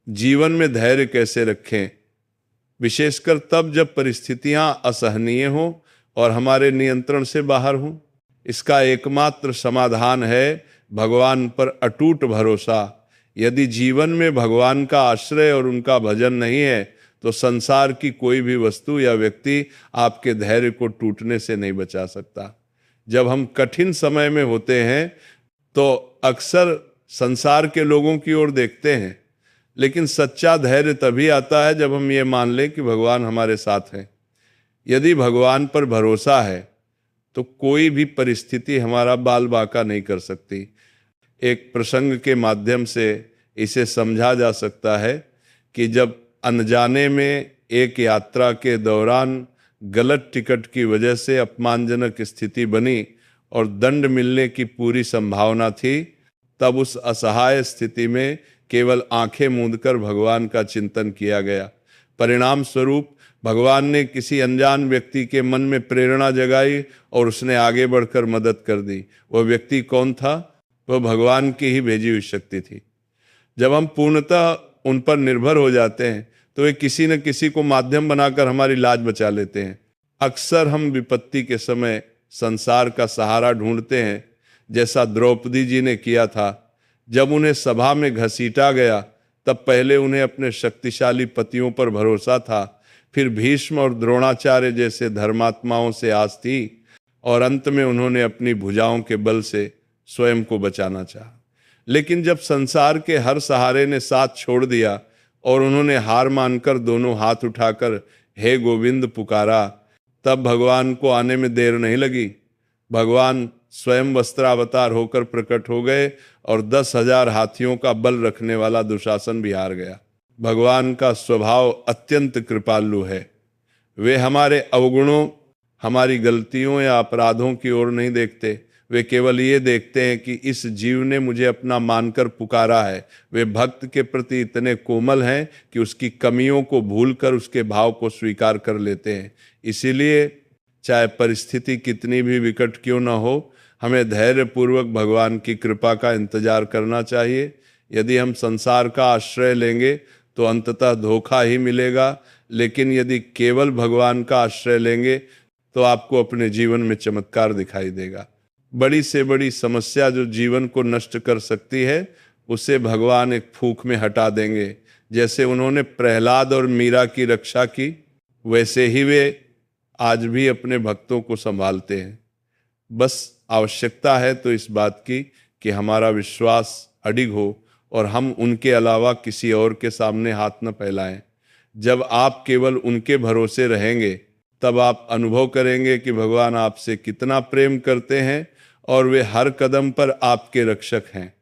जीवन में धैर्य कैसे रखें, विशेषकर तब जब परिस्थितियां असहनीय हों और हमारे नियंत्रण से बाहर हों। इसका एकमात्र समाधान है भगवान पर अटूट भरोसा। यदि जीवन में भगवान का आश्रय और उनका भजन नहीं है तो संसार की कोई भी वस्तु या व्यक्ति आपके धैर्य को टूटने से नहीं बचा सकता। जब हम कठिन समय में होते हैं तो अक्सर संसार के लोगों की ओर देखते हैं, लेकिन सच्चा धैर्य तभी आता है जब हम ये मान लें कि भगवान हमारे साथ हैं। यदि भगवान पर भरोसा है तो कोई भी परिस्थिति हमारा बाल बांका नहीं कर सकती। एक प्रसंग के माध्यम से इसे समझा जा सकता है कि जब अनजाने में एक यात्रा के दौरान गलत टिकट की वजह से अपमानजनक स्थिति बनी और दंड मिलने की पूरी संभावना थी, तब उस असहाय स्थिति में केवल आंखें मूंदकर भगवान का चिंतन किया गया। परिणाम स्वरूप भगवान ने किसी अनजान व्यक्ति के मन में प्रेरणा जगाई और उसने आगे बढ़कर मदद कर दी। वह व्यक्ति कौन था? वह भगवान की ही भेजी हुई शक्ति थी। जब हम पूर्णतः उन पर निर्भर हो जाते हैं तो वे किसी न किसी को माध्यम बनाकर हमारी लाज बचा लेते हैं। अक्सर हम विपत्ति के समय संसार का सहारा ढूंढते हैं, जैसा द्रौपदी जी ने किया था। जब उन्हें सभा में घसीटा गया तब पहले उन्हें अपने शक्तिशाली पतियों पर भरोसा था, फिर भीष्म और द्रोणाचार्य जैसे धर्मात्माओं से आस थी और अंत में उन्होंने अपनी भुजाओं के बल से स्वयं को बचाना चाहा। लेकिन जब संसार के हर सहारे ने साथ छोड़ दिया और उन्होंने हार मानकर दोनों हाथ उठाकर हे गोविंद पुकारा, तब भगवान को आने में देर नहीं लगी। भगवान स्वयं वस्त्रावतार होकर प्रकट हो गए और 10,000 हाथियों का बल रखने वाला दुशासन भी हार गया। भगवान का स्वभाव अत्यंत कृपालु है। वे हमारे अवगुणों, हमारी गलतियों या अपराधों की ओर नहीं देखते। वे केवल ये देखते हैं कि इस जीव ने मुझे अपना मानकर पुकारा है। वे भक्त के प्रति इतने कोमल हैं कि उसकी कमियों को भूलकर उसके भाव को स्वीकार कर लेते हैं। इसीलिए चाहे परिस्थिति कितनी भी विकट क्यों न हो, हमें धैर्यपूर्वक भगवान की कृपा का इंतजार करना चाहिए। यदि हम संसार का आश्रय लेंगे तो अंततः धोखा ही मिलेगा, लेकिन यदि केवल भगवान का आश्रय लेंगे तो आपको अपने जीवन में चमत्कार दिखाई देगा। बड़ी से बड़ी समस्या जो जीवन को नष्ट कर सकती है, उसे भगवान एक फूंक में हटा देंगे। जैसे उन्होंने प्रहलाद और मीरा की रक्षा की, वैसे ही वे आज भी अपने भक्तों को संभालते हैं। बस आवश्यकता है तो इस बात की कि हमारा विश्वास अडिग हो और हम उनके अलावा किसी और के सामने हाथ न फैलाएं। जब आप केवल उनके भरोसे रहेंगे तब आप अनुभव करेंगे कि भगवान आपसे कितना प्रेम करते हैं और वे हर कदम पर आपके रक्षक हैं।